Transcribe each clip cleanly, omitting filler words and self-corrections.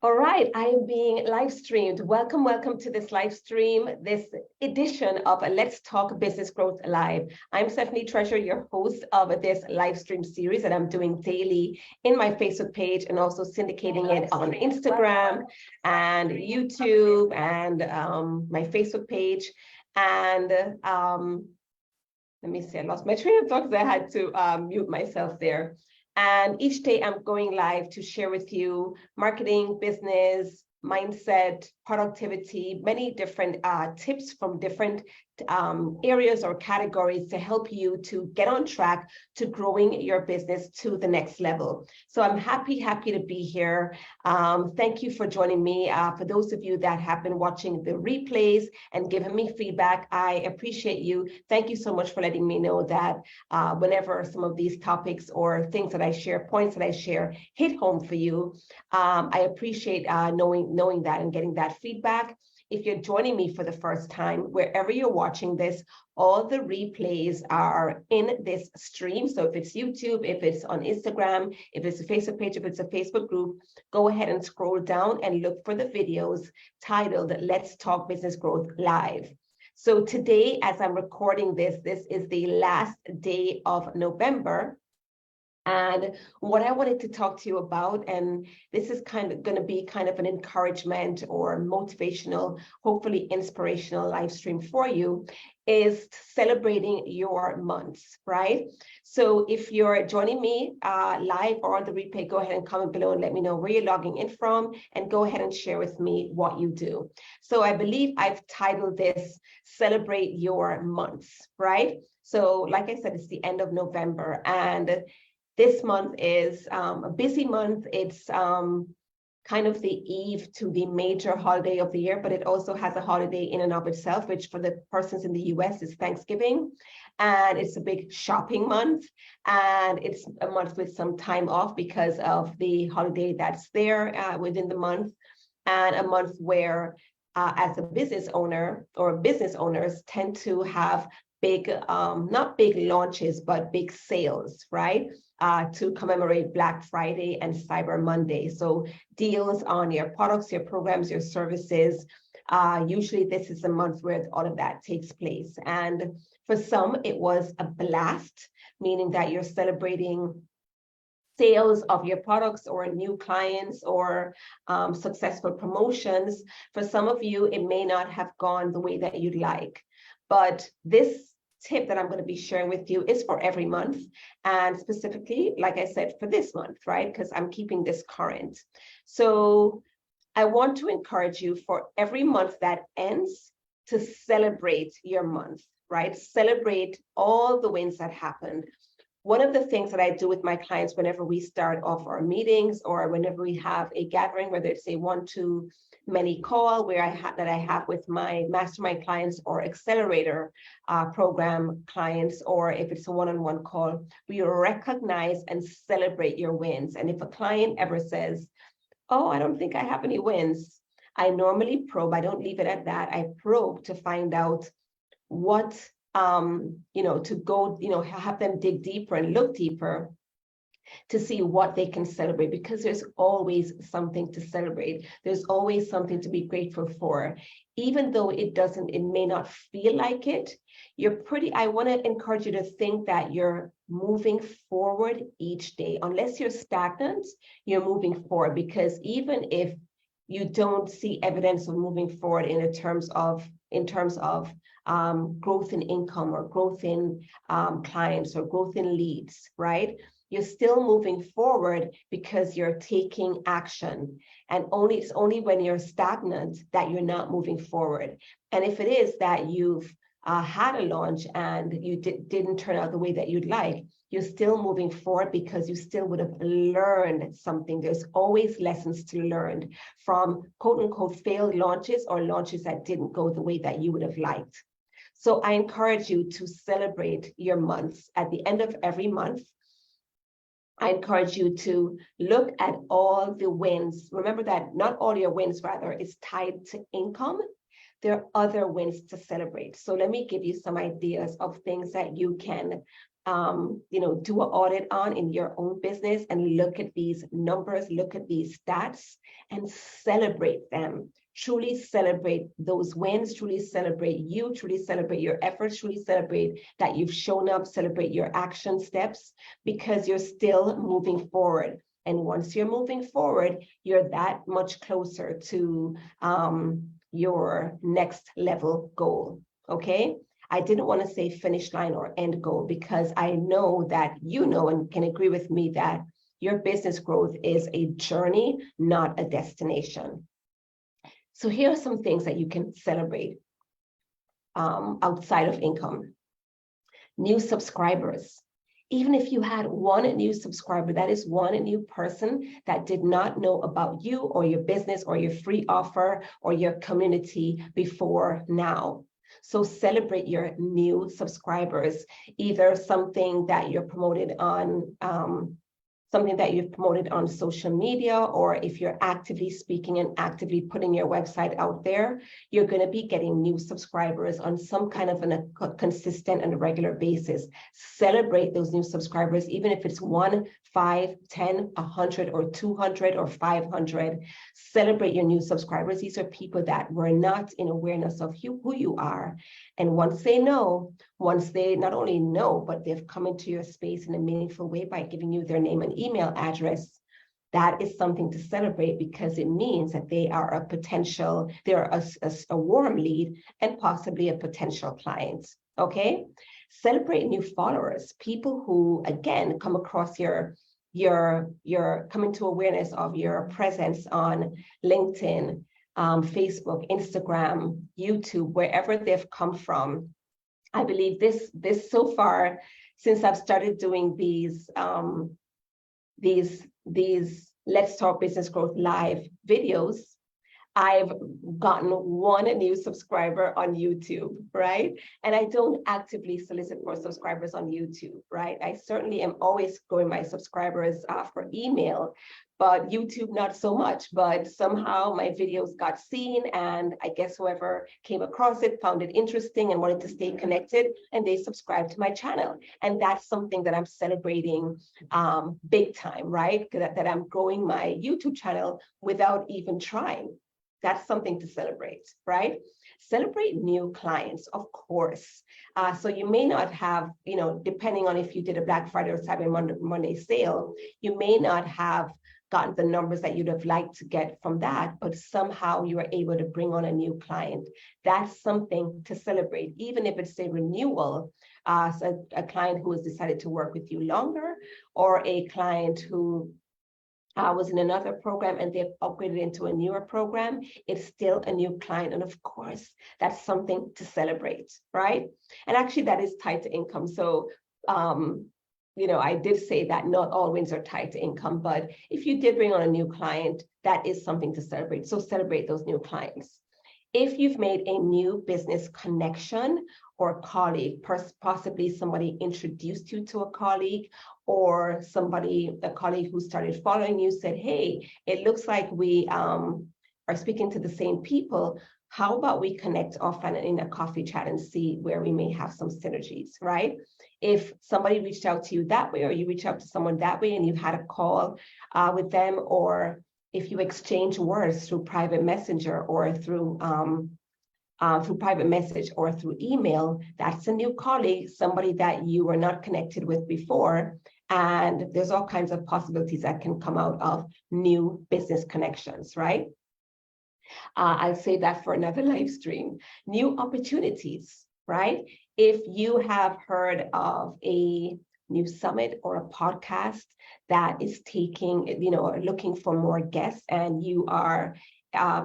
All right, I am being live streamed. Welcome to this live stream, this edition of Let's Talk Business Growth Live. I'm Stephanie Treasure, your host of this live stream series that I'm doing daily in my Facebook page and also syndicating it on Instagram and YouTube and my Facebook page. And let me see, I lost my train of thought because I had to mute myself there. And each day I'm going live to share with you marketing, business, mindset, productivity, many different tips from different areas or categories to help you to get on track to growing your business to the next level. So I'm happy to be here. Thank you for joining me. For those of you that have been watching the replays and giving me feedback, I appreciate you. Thank you so much for letting me know that whenever some of these topics or things that I share, points that I share hit home for you. I appreciate knowing that and getting that feedback. If you're joining me for the first time, wherever you're watching this, all the replays are in this stream. So if it's YouTube, if it's on Instagram, if it's a Facebook page, if it's a Facebook group, go ahead and scroll down and look for the videos titled Let's Talk Business Growth Live. So today, as I'm recording this is the last day of November. And what I wanted to talk to you about, and this is kind of going to be kind of an encouragement or motivational, hopefully inspirational live stream for you, is celebrating your months, right? So if you're joining me live or on the replay, go ahead and comment below and let me know where you're logging in from, and go ahead and share with me what you do. So I believe I've titled this Celebrate Your Months, right? So like I said, it's the end of November, and this month is a busy month. It's kind of the eve to the major holiday of the year, but it also has a holiday in and of itself, which for the persons in the US is Thanksgiving. And it's a big shopping month. And it's a month with some time off because of the holiday that's there within the month. And a month where as a business owner or business owners tend to have big, not big launches, but big sales, right? To commemorate Black Friday and Cyber Monday. So deals on your products, your programs, your services. Usually this is a month where all of that takes place. And for some, it was a blast, meaning that you're celebrating sales of your products or new clients or successful promotions. For some of you, it may not have gone the way that you'd like, but this tip that I'm going to be sharing with you is for every month, and specifically, like I said, for this month, right? Because I'm keeping this current. So I want to encourage you for every month that ends to celebrate your month, right? Celebrate all the wins that happened. One of the things that I do with my clients whenever we start off our meetings or whenever we have a gathering, whether it's a one-to-many call where I have with my mastermind clients or accelerator program clients, or if it's a one-on-one call, we recognize and celebrate your wins. And if a client ever says, "Oh, I don't think I have any wins," I normally probe. I don't leave it at that. I probe to find out what to go, have them dig deeper and look deeper to see what they can celebrate, because there's always something to celebrate. There's always something to be grateful for. Even though it may not feel like it, I want to encourage you to think that you're moving forward each day. Unless you're stagnant, you're moving forward, because even if you don't see evidence of moving forward in terms of growth in income or growth in clients or growth in leads, right? You're still moving forward because you're taking action. And it's only when you're stagnant that you're not moving forward. And if it is that you've had a launch and you didn't turn out the way that you'd like, you're still moving forward because you still would have learned something. There's always lessons to learn from quote unquote failed launches or launches that didn't go the way that you would have liked. So I encourage you to celebrate your months. At the end of every month, I encourage you to look at all the wins. Remember that not all your wins, rather, is tied to income. There are other wins to celebrate. So let me give you some ideas of things that you can do an audit on in your own business and look at these numbers, look at these stats, and celebrate them. Truly celebrate those wins, truly celebrate you, truly celebrate your efforts, truly celebrate that you've shown up, celebrate your action steps, because you're still moving forward. And once you're moving forward, you're that much closer to your next level goal, okay? I didn't want to say finish line or end goal, because I know that you know and can agree with me that your business growth is a journey, not a destination. So here are some things that you can celebrate outside of income. New subscribers. Even if you had one new subscriber, that is one new person that did not know about you or your business or your free offer or your community before now. So celebrate your new subscribers, either something that you're promoted on, something that you've promoted on social media, or if you're actively speaking and actively putting your website out there, you're going to be getting new subscribers on some kind of a consistent and a regular basis. Celebrate those new subscribers, even if it's 1, 5, 10, 100, or 200, or 500. Celebrate your new subscribers. These are people that were not in awareness of who you are. And once they know, once they not only know, but they've come into your space in a meaningful way by giving you their name and email address, that is something to celebrate, because it means that they are a potential, they're a warm lead and possibly a potential client, okay? Celebrate new followers, people who, again, come across your coming to awareness of your presence on LinkedIn, Facebook, Instagram, YouTube, wherever they've come from. I believe this so far, since I've started doing these Let's Talk Business Growth live videos, I've gotten one new subscriber on YouTube, right? And I don't actively solicit for subscribers on YouTube, right? I certainly am always growing my subscribers for email, but YouTube not so much. But somehow my videos got seen, and I guess whoever came across it found it interesting and wanted to stay connected, and they subscribed to my channel. And that's something that I'm celebrating big time, right? That I'm growing my YouTube channel without even trying. That's something to celebrate, right? Celebrate new clients, of course. So you may not have, depending on if you did a Black Friday or Cyber Monday sale, you may not have gotten the numbers that you'd have liked to get from that, but somehow you are able to bring on a new client. That's something to celebrate, even if it's a renewal, so a client who has decided to work with you longer, or a client who was in another program and they've upgraded into a newer program. It's still a new client. And of course, that's something to celebrate, right? And actually that is tied to income. So, I did say that not all wins are tied to income, but if you did bring on a new client, that is something to celebrate. So celebrate those new clients. If you've made a new business connection or colleague, possibly somebody introduced you to a colleague, or a colleague who started following you said, hey, it looks like we are speaking to the same people. How about we connect offline in a coffee chat and see where we may have some synergies, right? If somebody reached out to you that way, or you reach out to someone that way and you had a call with them, or if you exchange words through private messenger or through private message or through email, that's a new colleague, somebody that you were not connected with before. And there's all kinds of possibilities that can come out of new business connections, right? I'll say that for another live stream. New opportunities, right? If you have heard of a new summit or a podcast that is looking for more guests, and you are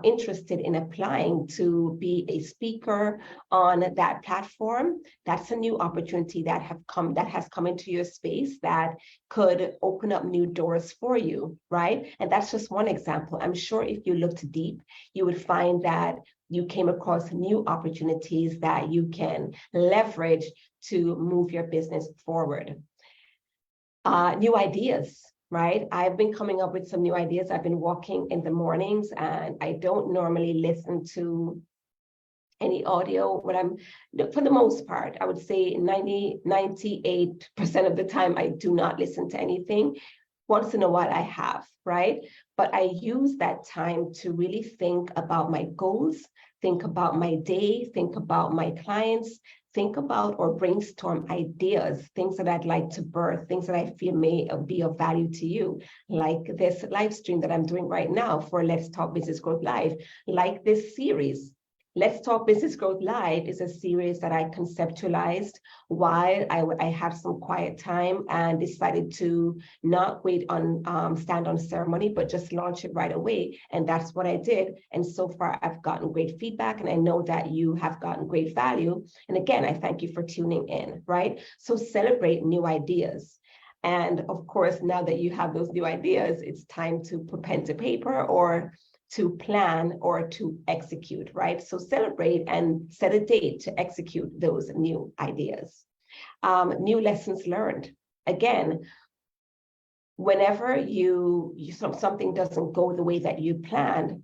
interested in applying to be a speaker on that platform, that's a new opportunity that has come into your space that could open up new doors for you, right? And that's just one example. I'm sure if you looked deep, you would find that you came across new opportunities that you can leverage to move your business forward. New ideas, right? I've been coming up with some new ideas. I've been walking in the mornings, and I don't normally listen to any audio. For the most part, I would say 98% of the time, I do not listen to anything. Once in a while I have, right? But I use that time to really think about my goals, think about my day, think about my clients, think about or brainstorm ideas, things that I'd like to birth, things that I feel may be of value to you, like this live stream that I'm doing right now for Let's Talk Business Growth Live, like this series. Let's Talk Business Growth Live is a series that I conceptualized while I had some quiet time and decided to not wait on stand on ceremony, but just launch it right away. And that's what I did. And so far, I've gotten great feedback, and I know that you have gotten great value. And again, I thank you for tuning in, right? So celebrate new ideas. And of course, now that you have those new ideas, it's time to put pen to paper or to plan or to execute, right? So celebrate and set a date to execute those new ideas. New lessons learned. Again, whenever something doesn't go the way that you planned,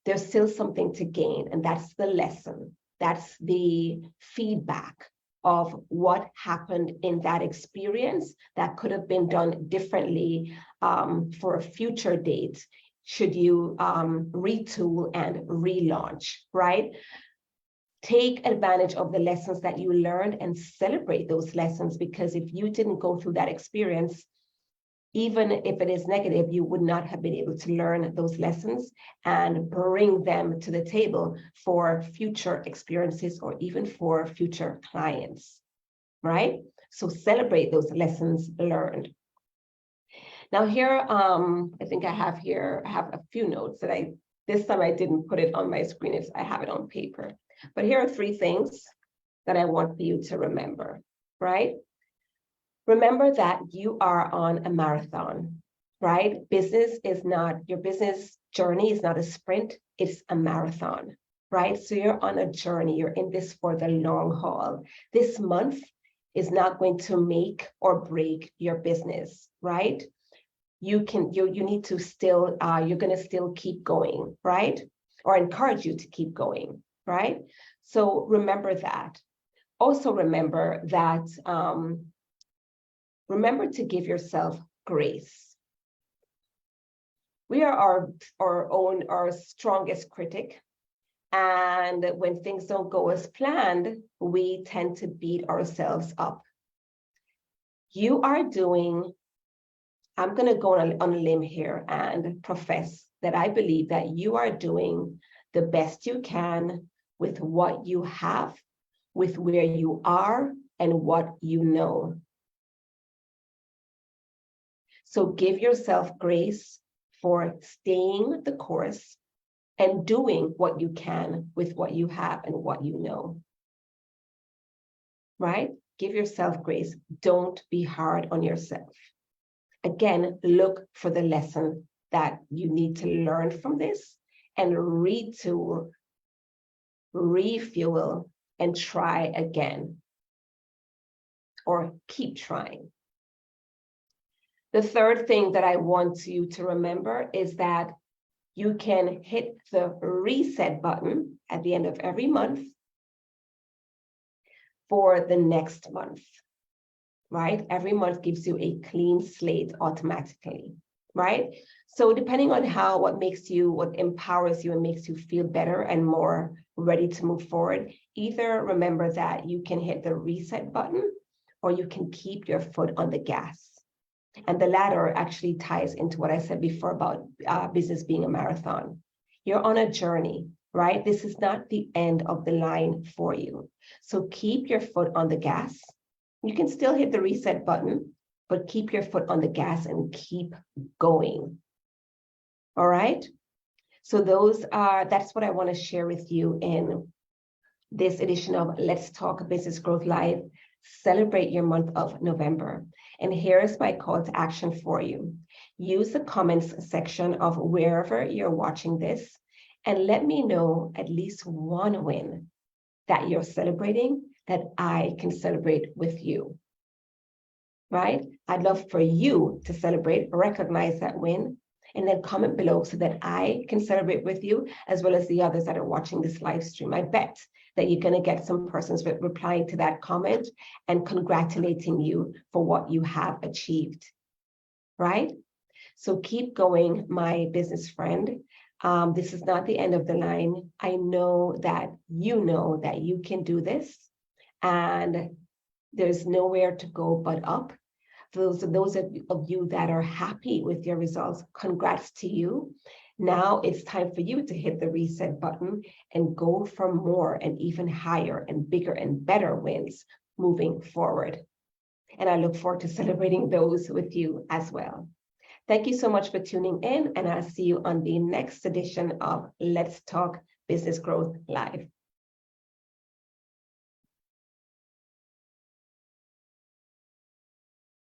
there's still something to gain, and that's the lesson. That's the feedback of what happened in that experience that could have been done differently for a future date, should you retool and relaunch, right? Take advantage of the lessons that you learned and celebrate those lessons, because if you didn't go through that experience, even if it is negative, you would not have been able to learn those lessons and bring them to the table for future experiences or even for future clients, right? So celebrate those lessons learned. Now here, I think I have a few notes that this time I didn't put it on my screen, I have it on paper. But here are 3 things that I want for you to remember, right? Remember that you are on a marathon, right? Your business journey is not a sprint, it's a marathon, right? So you're on a journey, you're in this for the long haul. This month is not going to make or break your business, right? You need to still, you're going to still keep going, right? Or encourage you to keep going, right? So remember that. Also remember that, remember to give yourself grace. We are our strongest critic. And when things don't go as planned, we tend to beat ourselves up. I'm going to go on a limb here and profess that I believe that you are doing the best you can with what you have, with where you are, and what you know. So give yourself grace for staying the course and doing what you can with what you have and what you know. Right? Give yourself grace. Don't be hard on yourself. Again, look for the lesson that you need to learn from this and retool, refuel, and try again, or keep trying. The third thing that I want you to remember is that you can hit the reset button at the end of every month for the next month. Right? Every month gives you a clean slate automatically, right? So depending on what empowers you and makes you feel better and more ready to move forward, either remember that you can hit the reset button or you can keep your foot on the gas. And the latter actually ties into what I said before about business being a marathon. You're on a journey, right? This is not the end of the line for you. So keep your foot on the gas. You can still hit the reset button, but keep your foot on the gas and keep going. All right? So that's what I want to share with you in this edition of Let's Talk Business Growth Live. Celebrate your month of November. And here's my call to action for you. Use the comments section of wherever you're watching this and let me know at least one win that you're celebrating that I can celebrate with you, right? I'd love for you to celebrate, recognize that win, And then comment below so that I can celebrate with you, as well as the others that are watching this live stream. I bet that you're going to get some persons replying to that comment and congratulating you for what you have achieved, right? So keep going, my business friend. This is not the end of the line. I know that you can do this, and there's nowhere to go but up. For those of you that are happy with your results, congrats to you. Now it's time for you to hit the reset button and go for more and even higher and bigger and better wins moving forward. And I look forward to celebrating those with you as well. Thank you so much for tuning in, and I'll see you on the next edition of Let's Talk Business Growth Live.